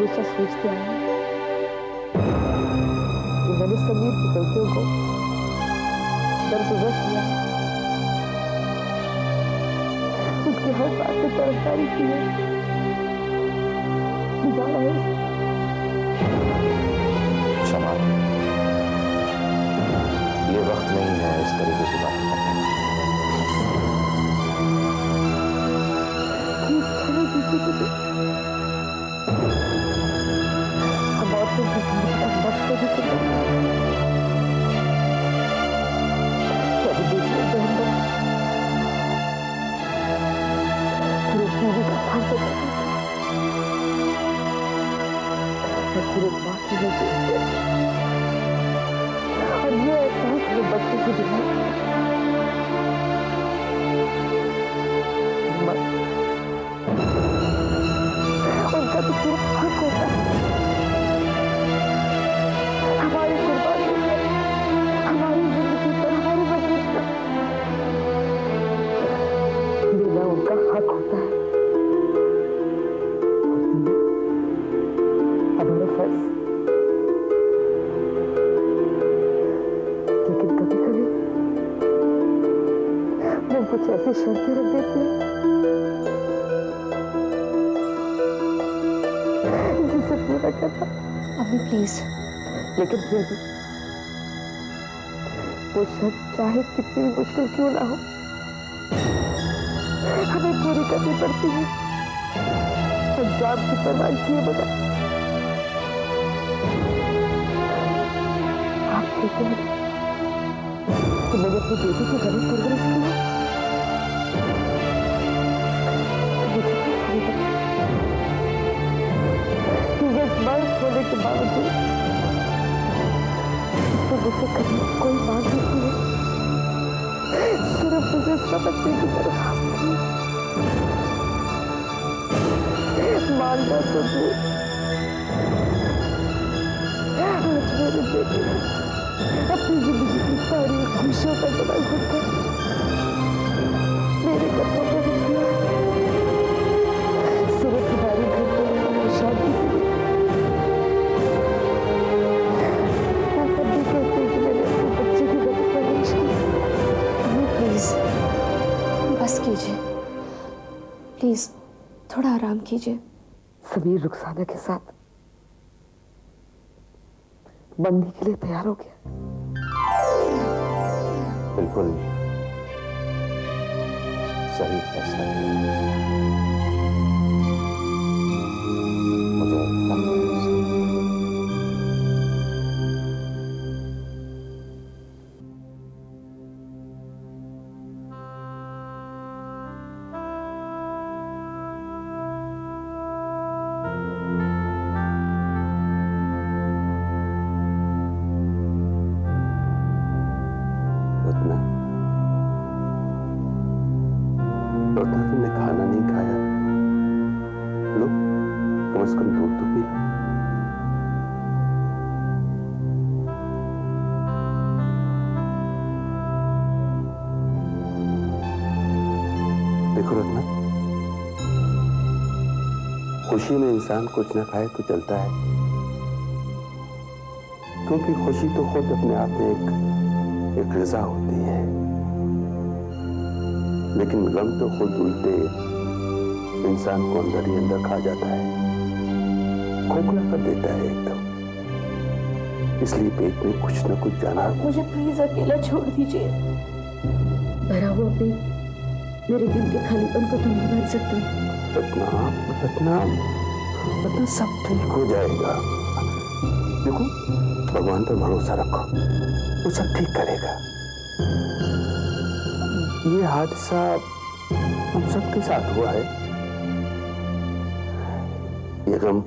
हमेशा सोचते आए हैं कि मैंने समीर की गलतियों को दरगुजर किया, उसके हर बात पे तरफदारी की है, बिगाड़ा है। क्षमा, ये वक्त नहीं है इस तरीके की बात करने का। मुझे हम औरतों की जिंदगी का मकसद ही तो कभी देखिए बहन पूरे जीवी का फांसा पूरे माँ की वजह और ये एहसास मेरे बच्चे की दिमाग उनका तो सिर्फ हक होता है हमारी कुर्बानी पर, हमारी जिंदगी पर, हमारी वजह पर देना उनका हक होता है। हमारा फर्ज। लेकिन कभी कभी वो कुछ ऐसी शर्तें रख देते हैं जिसे पूरा करना। अम्मी प्लीज। लेकिन फिर भी वो शर्त चाहे कितनी भी मुश्किल क्यों ना हो हमें पूरी करनी पड़ती है, अंजाम की परवाह किए बगैर। आप कहते हैं कि मैंने अपनी बेटी की गलत परवरिश की है, मर्द होने के बावजूद उसको गुस्से करने की कोई बात नहीं है, सिर्फ मुझे समझने की दरखास्त की। मानना तो दूर, आज मेरे बेटे ने अपनी जिंदगी की सारी खुशियों का जमा घुटकर मेरे कदमों पर रख दिया। सिर्फ हमारी घर पर शांति के लिए बस कीजिए प्लीज, थोड़ा आराम कीजिए। समीर रुखसाना के साथ बंदी के लिए तैयार हो गया। बिल्कुल सही फैसला किया मुझे फख्र है। रत्ना, तुमने खाना नहीं खाया, लो कम से कम दूध तो पी लो। देखो रत्ना, खुशी में इंसान कुछ ना खाए तो चलता है, क्योंकि खुशी तो खुद अपने आप में एक रज़ा होती है। लेकिन गम तो खुद उल्टे इंसान को अंदर ही अंदर खा जाता है, खोखला कर देता है एकदम। इसलिए पेट में कुछ न कुछ जाना। मुझे प्लीज अकेला छोड़ दीजिए। भरा हुआ पेट मेरे दिल के खालीपन को तो नहीं भर सकता। रत्ना, रत्ना, रत्ना, सब ठीक हो जाएगा। देखो, भगवान पर भरोसा रखो, वो सब ठीक करेगा। ये हादसा हम सबके साथ हुआ है। ये गम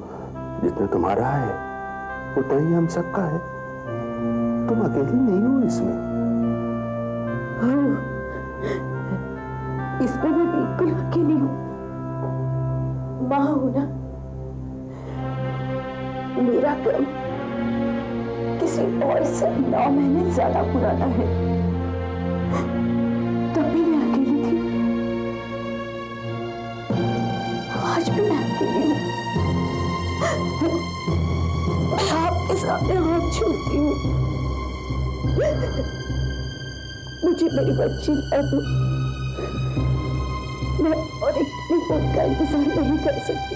जितना तुम्हारा है उतना ही हम सबका है। तुम अकेली नहीं हो इसमें। इसमें मैं बिल्कुल अकेली हूँ। माँ हूं ना, मेरा गम किसी और से 9 महीने ज्यादा पुराना है। तब भी मैं अकेली थी, आज भी मैं अकेली हूँ। मैं आपके सामने हाथ छोड़ती हूँ, मुझे मेरी बच्ची ला दो। मैं और एक टेलीफोन का इंतजार नहीं कर सकती।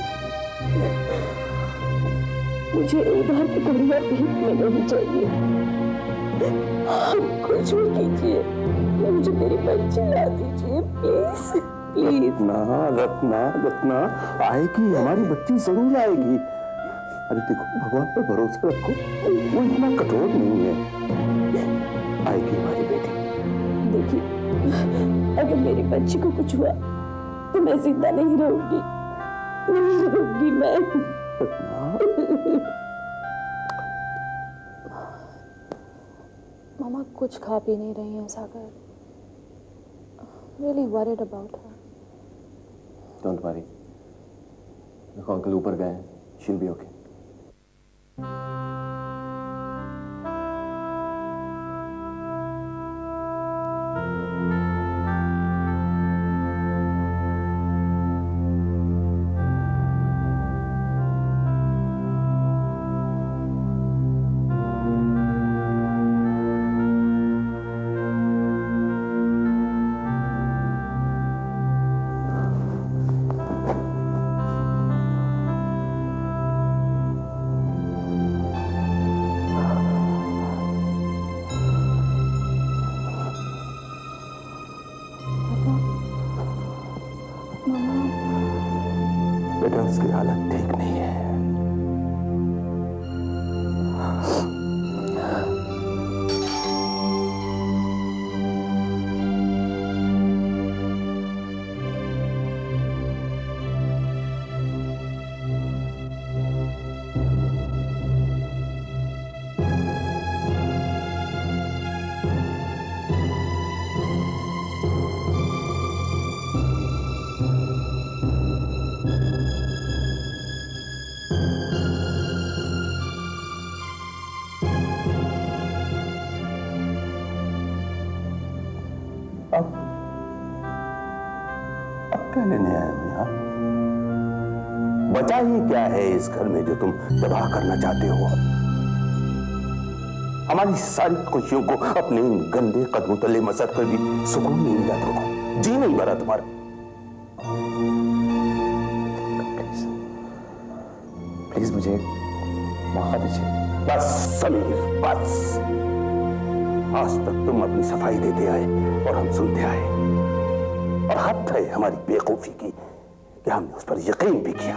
मुझे उधार की घड़ियां भीख में नहीं चाहिए। आप कुछ भी कीजिए, मुझे मेरी बच्ची ला दीजिए, प्लीज प्लीज। रत्ना रत्ना रत्ना, आएगी, हमारी बच्ची जरूर आएगी। अरे देखो, भगवान पर भरोसा रखो, वो इतना कठोर नहीं है, आएगी हमारी बेटी। देखिए, अगर मेरी बच्ची को कुछ हुआ तो मैं जिंदा नहीं रहूंगी, नहीं रहूंगी मैं। मामा कुछ खा पी नहीं रही हैं सागर। Really worried about her. Don't worry. देखो अंकल ऊपर गए हैं, she'll be okay. बेटा, उसकी हालत ठीक नहीं है। अब क्या लेने आए हो यहाँ? बचा ही क्या है इस घर में जो तुम तबाह करना चाहते हो? हमारी सारी खुशियों को अपने इन गंदे कदमों तले मसद कर भी सुकून नहीं मिला तुमको, जी नहीं भरा तुम्हारा। प्लीज मुझे मौका दीजिए। बस समीर, बस। आज तक तुम अपनी सफाई देते आए और हम सुनते आए, और हद है हमारी बेवकूफी की कि हमने उस पर यकीन भी किया।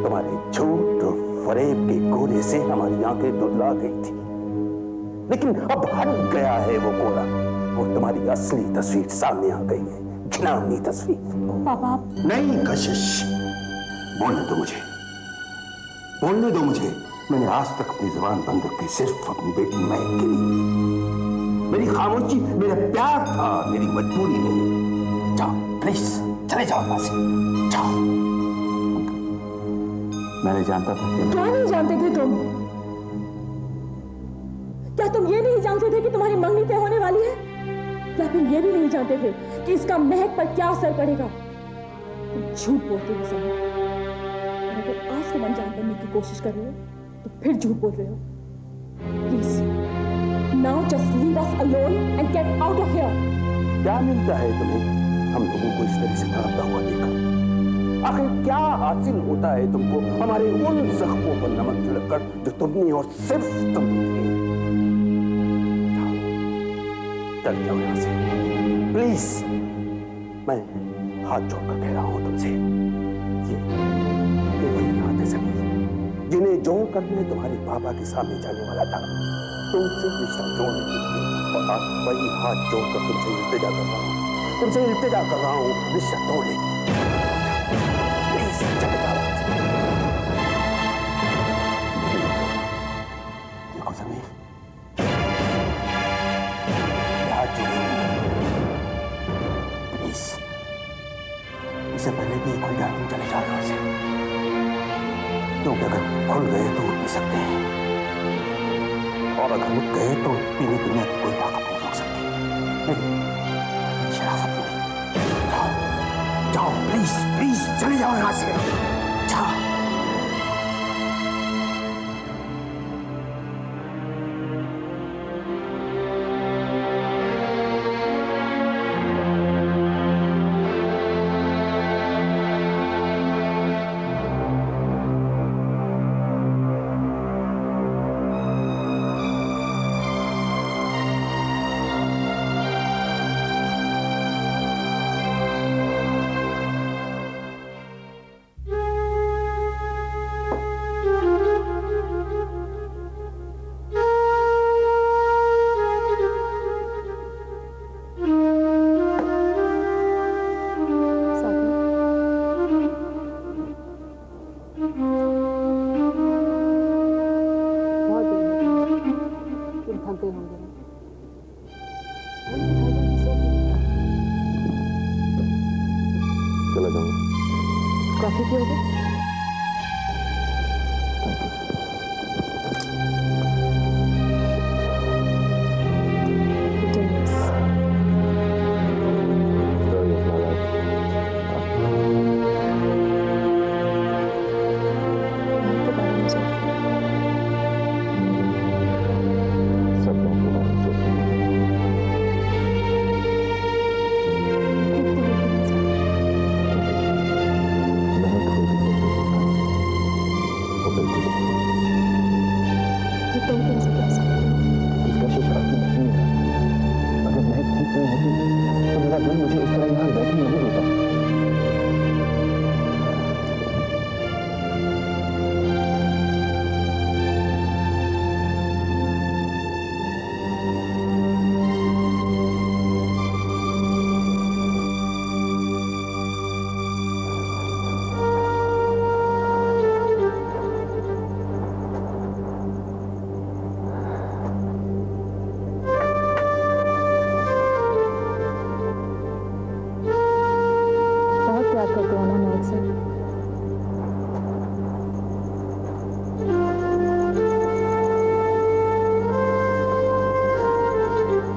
तुम्हारे झूठ और फरेब के कोरे से हमारी आंखें दुर्ला गई थी, लेकिन अब हट गया है वो कोरा और तुम्हारी असली तस्वीर सामने आ गई है, घिनौनी तस्वीर। पापा नहीं कशिश, बोलने दो मुझे, बोलने दो मुझे। मैंने आज तक अपनी जुबान बंद रखी सिर्फ अपनी बेटी महक के लिए। मेरी खामोशी मेरा प्यार था, मेरी मजबूरी नहीं। जाओ प्लीज, चले जाओ वहां से, जाओ। मैंने जानता था कि क्या नहीं जानते थे तुम? क्या तुम ये नहीं जानते थे कि तुम्हारी मंगनी तय होने वाली है? या फिर ये भी नहीं जानते थे कि इसका महक पर क्या असर पड़ेगा? तुम झूठ बोलते हो सभी। और अगर आज तुम अनजान बनने की कोशिश कर रहे हो तो फिर झूठ बोल रहे हो। Please now just leave us alone and get out of here. क्या मिलता है तुम्हें हम लोगों को इस तरह से तड़पता हुआ देखकर? आखिर क्या हासिल होता है तुमको हमारे उन जख्मों पर नमक छिड़ककर जो तुमने और सिर्फ तुमने किए? चल जाओ यहां से प्लीज। मैं हाथ जोड़कर कह रहा हूं तुमसे, ये वही हाथ है समीर जिन्हें जोड़कर मैं तुम्हारे पापा के सामने जाने वाला था, तुमसे रिश्ता जोड़ने के लिए। और आज वही हाथ जोड़कर तुमसे इल्तिजा कर रहा हूं, तुमसे इल्तिजा कर रहा हूं रिश्ता तोड़ने की। प्लीज चले जाओ। देखो समीर, हाथ जोड़ेंगे प्लीज। इससे पहले कि खुल जाए तुम चले जाओ यहां से, क्योंकि अगर खुल गए तो उठ भी सकते हैं, और अगर उठ गए तो पीने दुनिया की कोई ताकत नहीं रोक सकती। शराफत नहीं। जाओ जाओ प्लीज प्लीज, चले जाओ यहां से, जाओ। कॉफी पियोगे?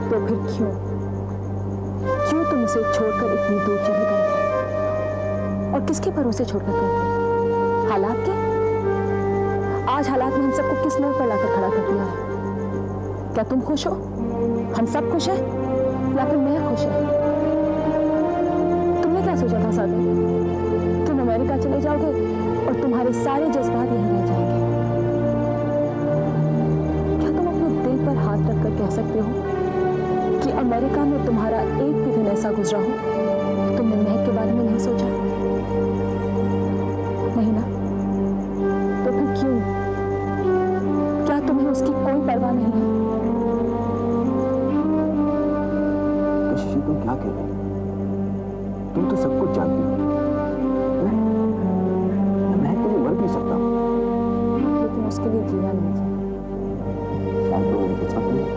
तो फिर क्यों तुम उसे छोड़कर इतनी दूर चले गए थे? और किसके भरोसे छोड़कर गए थे? हालात के? आज हालात ने हम सबको किस मोड़ पर लाकर खड़ा कर दिया है? क्या तुम खुश हो? हम सब खुश हैं? या फिर मैं खुश है? तुमने क्या सोचा था सागर? तुम अमेरिका चले जाओगे और तुम्हारे सारे जज्बात यहीं रह जाएंगे। क्या तुम अपने दिल पर हाथ रखकर कह सकते हो कि अमेरिका में तुम्हारा एक भी दिन ऐसा गुजरा हो कि तुमने महक के बारे में नहीं सोचा? नहीं ना? तो फिर क्यों? क्या तुम्हें उसकी कोई परवाह नहीं है? कशिश, तुम क्या कह रही हो? तुम तो सब कुछ जानती हो। मैं के लिए मर भी सकता हूँ, लेकिन उसके लिए जीना नहीं चाहिए। शायद तो मेरी किस्मत नहीं।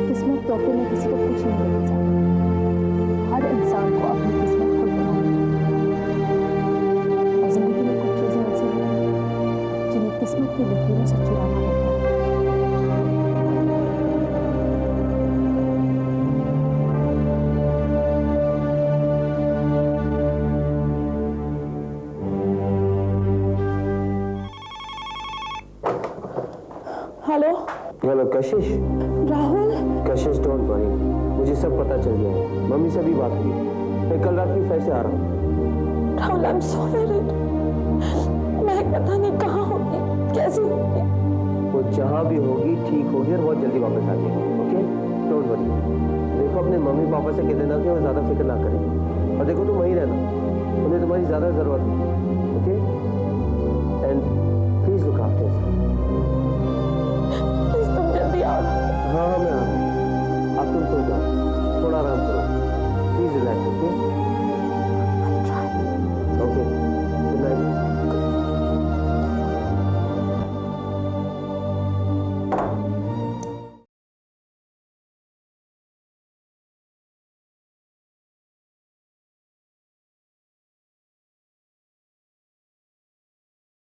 किस्मत तोहफे में किसी को कुछ नहीं देना चाहता। हर इंसान को अपनी किस्मत खुद बनानी है। और जिंदगी में कुछ चीजें ऐसी हैं जिन्हें किस्मत की लकीरों से चुराना पड़ता है। Hello hello Kashish. Rahul, Kashish don't worry, मुझे सब पता चल गया है। मम्मी से भी बात हुई। मैं कल रात की फ्लाइट से आ रहा हूँ। Rahul, I am so worried. मैं पता नहीं कहाँ होगी, कैसी होगी। वो जहाँ भी होगी ठीक होगी और बहुत जल्दी वापस आ जाएगी। Okay, don't worry. देखो अपने मम्मी पापा से कह देना कि वो ज्यादा फिक्र ना करें। और देखो तुम वहीं रहना, उन्हें तुम्हारी ज्यादा जरूरत है। Okay, and please look after yourself. Please तुम जल्दी आओ। हाँ हाँ मैं आ रहा हूँ। अब तुम सो जाओ, थोड़ा आराम करो। Please relax. ओके।